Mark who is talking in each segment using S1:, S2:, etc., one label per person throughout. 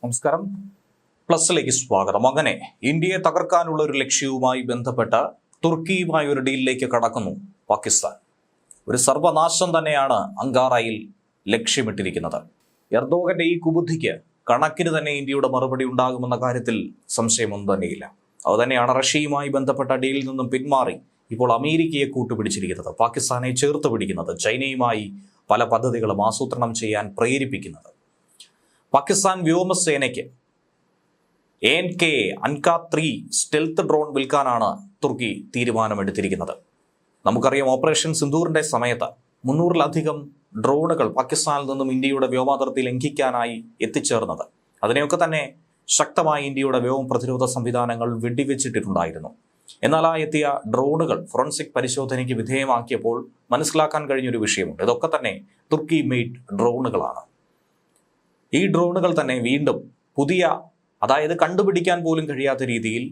S1: നമസ്കാരം. പ്ലസിലേക്ക് സ്വാഗതം. അങ്ങനെ ഇന്ത്യയെ തകർക്കാനുള്ള ഒരു ലക്ഷ്യവുമായി ബന്ധപ്പെട്ട തുർക്കിയുമായി ഒരു ഡീലിലേക്ക് കടക്കുന്നു പാകിസ്ഥാൻ. ഒരു സർവനാശം തന്നെയാണ് അങ്കാറയിൽ ലക്ഷ്യമിട്ടിരിക്കുന്നത്. എർദോഗന്റെ ഈ കുബുദ്ധിക്ക് കണക്കിന് തന്നെ ഇന്ത്യയുടെ മറുപടി ഉണ്ടാകുമെന്ന കാര്യത്തിൽ സംശയമൊന്നും തന്നെയില്ല. അതുതന്നെയാണ് റഷ്യയുമായി ബന്ധപ്പെട്ട ഡീലിൽ നിന്നും പിന്മാറി ഇപ്പോൾ അമേരിക്കയെ കൂട്ടുപിടിച്ചിരിക്കുന്നത്, പാകിസ്ഥാനെ ചേർത്ത് പിടിക്കുന്നത്, ചൈനയുമായി പല പദ്ധതികളും ആസൂത്രണം ചെയ്യാൻ പ്രേരിപ്പിക്കുന്നത്. പാകിസ്ഥാൻ വ്യോമസേനയ്ക്ക് ANK അൻക-3 സ്റ്റെൽത്ത് ഡ്രോൺ വിൽക്കാനാണ് തുർക്കി തീരുമാനമെടുത്തിരിക്കുന്നത്. നമുക്കറിയാം, ഓപ്പറേഷൻ സിന്ദൂറിന്റെ സമയത്ത് 300-ലധികം ഡ്രോണുകൾ പാകിസ്ഥാനിൽ നിന്നും ഇന്ത്യയുടെ വ്യോമാതിർത്തി ലംഘിക്കാനായി എത്തിച്ചേർന്നത്. അതിനെയൊക്കെ തന്നെ ശക്തമായി ഇന്ത്യയുടെ വ്യോമ പ്രതിരോധ സംവിധാനങ്ങൾ വെടിവെച്ചിട്ടുണ്ടായിരുന്നു. എന്നാൽ ആ എത്തിയ ഡ്രോണുകൾ ഫോറൻസിക് പരിശോധനയ്ക്ക് വിധേയമാക്കിയപ്പോൾ മനസ്സിലാക്കാൻ കഴിഞ്ഞൊരു വിഷയമുണ്ട്. ഇതൊക്കെ തന്നെ തുർക്കി മെയ്ഡ് ഡ്രോണുകളാണ്. ഈ ഡ്രോണുകൾ തന്നെ വീണ്ടും പുതിയ, അതായത് കണ്ടുപിടിക്കാൻ പോലും കഴിയാത്ത രീതിയിൽ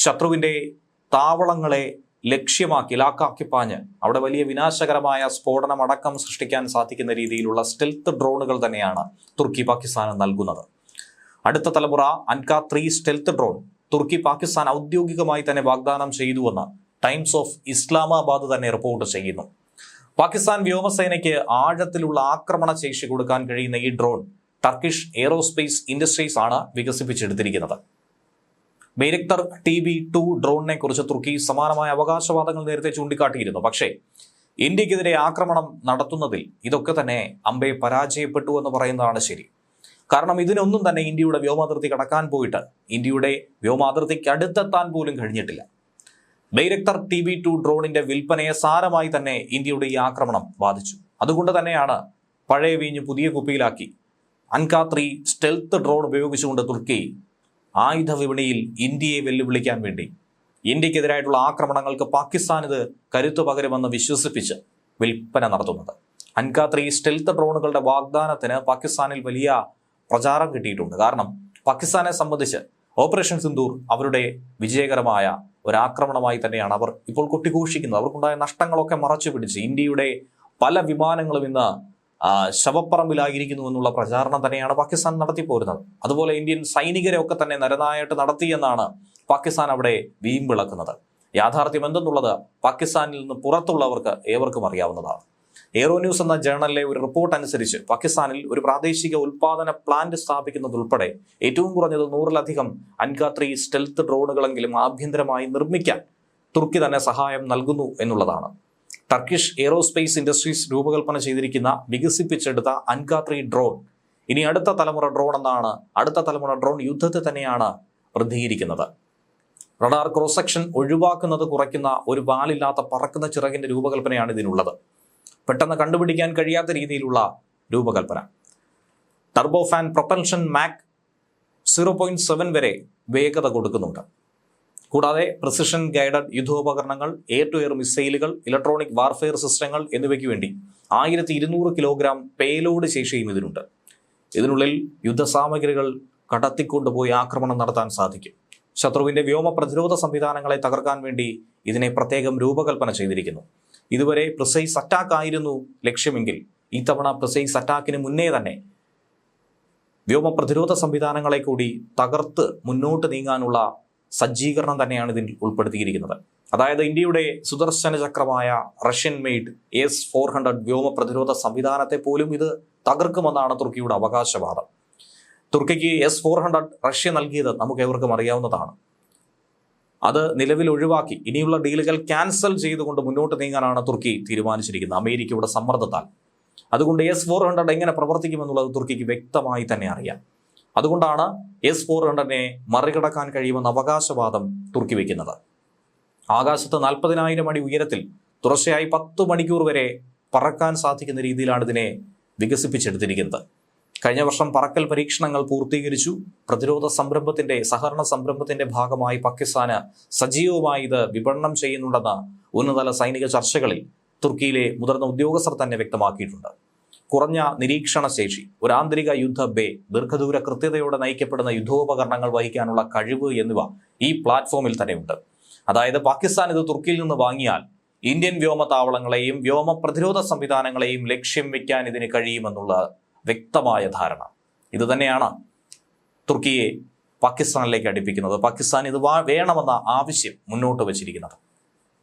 S1: ശത്രുവിൻ്റെ താവളങ്ങളെ ലക്ഷ്യമാക്കി ലാക്കാക്കി പാഞ്ഞ് അവിടെ വലിയ വിനാശകരമായ സ്ഫോടനം അടക്കം സൃഷ്ടിക്കാൻ സാധിക്കുന്ന രീതിയിലുള്ള സ്റ്റെൽത്ത് ഡ്രോണുകൾ തന്നെയാണ് തുർക്കി പാകിസ്ഥാന് നൽകുന്നത്. അടുത്ത തലമുറ അൻക-3 സ്റ്റെൽത്ത് ഡ്രോൺ തുർക്കി പാകിസ്ഥാൻ ഔദ്യോഗികമായി തന്നെ വാഗ്ദാനം ചെയ്തുവെന്ന് ടൈംസ് ഓഫ് ഇസ്ലാമാബാദ് തന്നെ റിപ്പോർട്ട് ചെയ്യുന്നു. പാകിസ്ഥാൻ വ്യോമസേനയ്ക്ക് ആഴത്തിലുള്ള ആക്രമണ ശേഷി കൊടുക്കാൻ കഴിയുന്ന ഈ ഡ്രോൺ ടർക്കിഷ് എയ്റോസ്പേസ് ഇൻഡസ്ട്രീസ് ആണ് വികസിപ്പിച്ചെടുത്തിരിക്കുന്നത്. ബൈരക്തർ TB2 ഡ്രോണിനെ കുറിച്ച് തുർക്കി സമാനമായ അവകാശവാദങ്ങൾ നേരത്തെ ചൂണ്ടിക്കാട്ടിയിരുന്നു. പക്ഷേ ഇന്ത്യക്കെതിരെ ആക്രമണം നടത്തുന്നതിൽ ഇതൊക്കെ തന്നെ അമ്പെ പരാജയപ്പെട്ടു എന്ന് പറയുന്നതാണ് ശരി. കാരണം ഇതിനൊന്നും തന്നെ ഇന്ത്യയുടെ വ്യോമാതിർത്തി കടക്കാൻ പോയിട്ട് ഇന്ത്യയുടെ വ്യോമാതിർത്തിക്ക് അടുത്തെത്താൻ പോലും കഴിഞ്ഞിട്ടില്ല. ബൈരക്തർ TB2 ഡ്രോണിന്റെ വിൽപ്പനയെ സാരമായി തന്നെ ഇന്ത്യയുടെ ഈ ആക്രമണം ബാധിച്ചു. അതുകൊണ്ട് തന്നെയാണ് പഴയ വീഞ്ഞ് പുതിയ കുപ്പിയിലാക്കി അൻക-3 സ്റ്റെൽത്ത് ഡ്രോൺ ഉപയോഗിച്ചുകൊണ്ട് തുർക്കി ആയുധ വിപണിയിൽ ഇന്ത്യയെ വെല്ലുവിളിക്കാൻ വേണ്ടി ഇന്ത്യക്കെതിരായിട്ടുള്ള ആക്രമണങ്ങൾക്ക് പാകിസ്ഥാൻ ഇത് കരുത്തു പകരുമെന്ന് വിശ്വസിപ്പിച്ച് വിൽപ്പന നടത്തുന്നത്. അൻക-3 സ്റ്റെൽത്ത് ഡ്രോണുകളുടെ വാഗ്ദാനത്തിന് പാകിസ്ഥാനിൽ വലിയ പ്രചാരം കിട്ടിയിട്ടുണ്ട്. കാരണം പാകിസ്ഥാനെ സംബന്ധിച്ച് ഓപ്പറേഷൻ സിന്ദൂർ അവരുടെ വിജയകരമായ ഒരാക്രമണമായി തന്നെയാണ് അവർ ഇപ്പോൾ കൊട്ടിഘോഷിക്കുന്നത്. അവർക്കുണ്ടായ നഷ്ടങ്ങളൊക്കെ മറച്ചു പിടിച്ച് ഇന്ത്യയുടെ പല വിമാനങ്ങളും ഇന്ന് ശവപ്പറമ്പിലായിരിക്കുന്നു എന്നുള്ള പ്രചാരണം തന്നെയാണ് പാകിസ്ഥാൻ നടത്തിപ്പോരുന്നത്. അതുപോലെ ഇന്ത്യൻ സൈനികരെ ഒക്കെ തന്നെ നരനായിട്ട് നടത്തിയെന്നാണ് പാകിസ്ഥാൻ അവിടെ വീമ്പിളക്കുന്നത്. യാഥാർത്ഥ്യം എന്തെന്നുള്ളത് പാകിസ്ഥാനിൽ നിന്ന് പുറത്തുള്ളവർക്ക് ഏവർക്കും അറിയാവുന്നതാണ്. എയ്റോ ന്യൂസ് എന്ന ജേർണലിലെ ഒരു റിപ്പോർട്ട് അനുസരിച്ച് പാകിസ്ഥാനിൽ ഒരു പ്രാദേശിക ഉൽപാദന പ്ലാന്റ് സ്ഥാപിക്കുന്നതുൾപ്പെടെ ഏറ്റവും കുറഞ്ഞത് 100-ലധികം അൻക-3 സ്റ്റെൽത്ത് ഡ്രോണുകളെങ്കിലും ആഭ്യന്തരമായി നിർമ്മിക്കാൻ തുർക്കി തന്നെ സഹായം നൽകുന്നു എന്നുള്ളതാണ്. ടർക്കിഷ് എയ്റോസ്പേസ് ഇൻഡസ്ട്രീസ് രൂപകൽപ്പന ചെയ്തിരിക്കുന്ന വികസിപ്പിച്ചെടുത്ത അൻക-3 ഡ്രോൺ ഇനി അടുത്ത തലമുറ ഡ്രോൺ എന്നാണ്. അടുത്ത തലമുറ ഡ്രോൺ യുദ്ധത്തെ തന്നെയാണ് പ്രതികരിക്കുന്നത്. റഡാർ ക്രോസ് സെക്ഷൻ ഒഴിവാക്കുന്നത് കുറയ്ക്കുന്ന ഒരു വാലില്ലാത്ത പറക്കുന്ന ചിറകിന്റെ രൂപകൽപ്പനയാണ് ഇതിനുള്ളത്. പെട്ടെന്ന് കണ്ടുപിടിക്കാൻ കഴിയാത്ത രീതിയിലുള്ള രൂപകൽപ്പന. ടർബോഫാൻ പ്രൊപ്പൽഷൻ മാക് 0.7 വരെ വേഗത കൊടുക്കുന്നുണ്ട്. കൂടാതെ പ്രിസിഷൻ ഗൈഡഡ് യുദ്ധോപകരണങ്ങൾ, എയർ ടു എയർ മിസൈലുകൾ, ഇലക്ട്രോണിക് വാർഫെയർ സിസ്റ്റങ്ങൾ എന്നിവയ്ക്ക് വേണ്ടി 1200 കിലോഗ്രാം പേലോഡ് ശേഷിയും ഇതിനുണ്ട്. ഇതിനുള്ളിൽ യുദ്ധസാമഗ്രികൾ കടത്തിക്കൊണ്ടുപോയി ആക്രമണം നടത്താൻ സാധിക്കും. ശത്രുവിന്റെ വ്യോമ പ്രതിരോധ സംവിധാനങ്ങളെ തകർക്കാൻ വേണ്ടി ഇതിനെ പ്രത്യേകം രൂപകൽപ്പന ചെയ്തിരിക്കുന്നു. ഇതുവരെ പ്രിസൈസ് അറ്റാക്ക് ആയിരുന്നു ലക്ഷ്യമെങ്കിൽ ഇത്തവണ പ്രിസൈസ് അറ്റാക്കിന് മുന്നേ തന്നെ വ്യോമ പ്രതിരോധ സംവിധാനങ്ങളെ കൂടി തകർത്ത് മുന്നോട്ട് നീങ്ങാനുള്ള സജ്ജീകരണം തന്നെയാണ് ഇതിൽ ഉൾപ്പെടുത്തിയിരിക്കുന്നത്. അതായത് ഇന്ത്യയുടെ സുദർശന ചക്രമായ റഷ്യൻ മെയ്ഡ് S-400 വ്യോമ പ്രതിരോധ സംവിധാനത്തെ പോലും ഇത് തകർക്കുമെന്നാണ് തുർക്കിയുടെ അവകാശവാദം. തുർക്കിക്ക് S-400 റഷ്യ നൽകിയത് നമുക്ക് ഏവർക്കും അറിയാവുന്നതാണ്. അത് നിലവിൽ ഒഴിവാക്കി ഇനിയുള്ള ഡീലുകൾ ക്യാൻസൽ ചെയ്തുകൊണ്ട് മുന്നോട്ട് നീങ്ങാനാണ് തുർക്കി തീരുമാനിച്ചിരിക്കുന്നത്, അമേരിക്കയുടെ സമ്മർദ്ദത്താൽ. അതുകൊണ്ട് S-400 എങ്ങനെ പ്രവർത്തിക്കുമെന്നുള്ളത് തുർക്കിക്ക് വ്യക്തമായി തന്നെ അറിയാം. അതുകൊണ്ടാണ് S-400നെ മറികടക്കാൻ കഴിയുമെന്ന അവകാശവാദം തുർക്കി വയ്ക്കുന്നത്. ആകാശത്ത് 40,000 അടി ഉയരത്തിൽ തുടർച്ചയായി 10 മണിക്കൂർ വരെ പറക്കാൻ സാധിക്കുന്ന രീതിയിലാണ് ഇതിനെ വികസിപ്പിച്ചെടുത്തിരിക്കുന്നത്. കഴിഞ്ഞ വർഷം പറക്കൽ പരീക്ഷണങ്ങൾ പൂർത്തീകരിച്ചു. പ്രതിരോധ സംരംഭത്തിന്റെ സഹകരണ സംരംഭത്തിന്റെ ഭാഗമായി പാകിസ്ഥാന് സജീവമായി ഇത് വിപണനം ചെയ്യുന്നുണ്ടെന്ന് ഉന്നതതല സൈനിക ചർച്ചകളിൽ തുർക്കിയിലെ മുതിർന്ന ഉദ്യോഗസ്ഥർ തന്നെ വ്യക്തമാക്കിയിട്ടുണ്ട്. കുറഞ്ഞ നിരീക്ഷണ ശേഷി, ഒരു ആന്തരിക യുദ്ധ ബേ, ദീർഘദൂര കൃത്യതയോടെ നയിക്കപ്പെടുന്ന യുദ്ധോപകരണങ്ങൾ വഹിക്കാനുള്ള കഴിവ് എന്നിവ ഈ പ്ലാറ്റ്ഫോമിൽ തന്നെയുണ്ട്. അതായത് പാകിസ്ഥാൻ ഇത് തുർക്കിയിൽ നിന്ന് വാങ്ങിയാൽ ഇന്ത്യൻ വ്യോമതാവളങ്ങളെയും വ്യോമ പ്രതിരോധ സംവിധാനങ്ങളെയും ലക്ഷ്യം വെക്കാൻ ഇതിന് കഴിയുമെന്നുള്ള വ്യക്തമായ ധാരണ. ഇതുതന്നെയാണ് തുർക്കിയെ പാകിസ്ഥാനിലേക്ക് അടുപ്പിക്കുന്നത്, പാകിസ്ഥാൻ ഇത് വേണമെന്ന ആവശ്യം മുന്നോട്ട് വച്ചിരിക്കുന്നത്.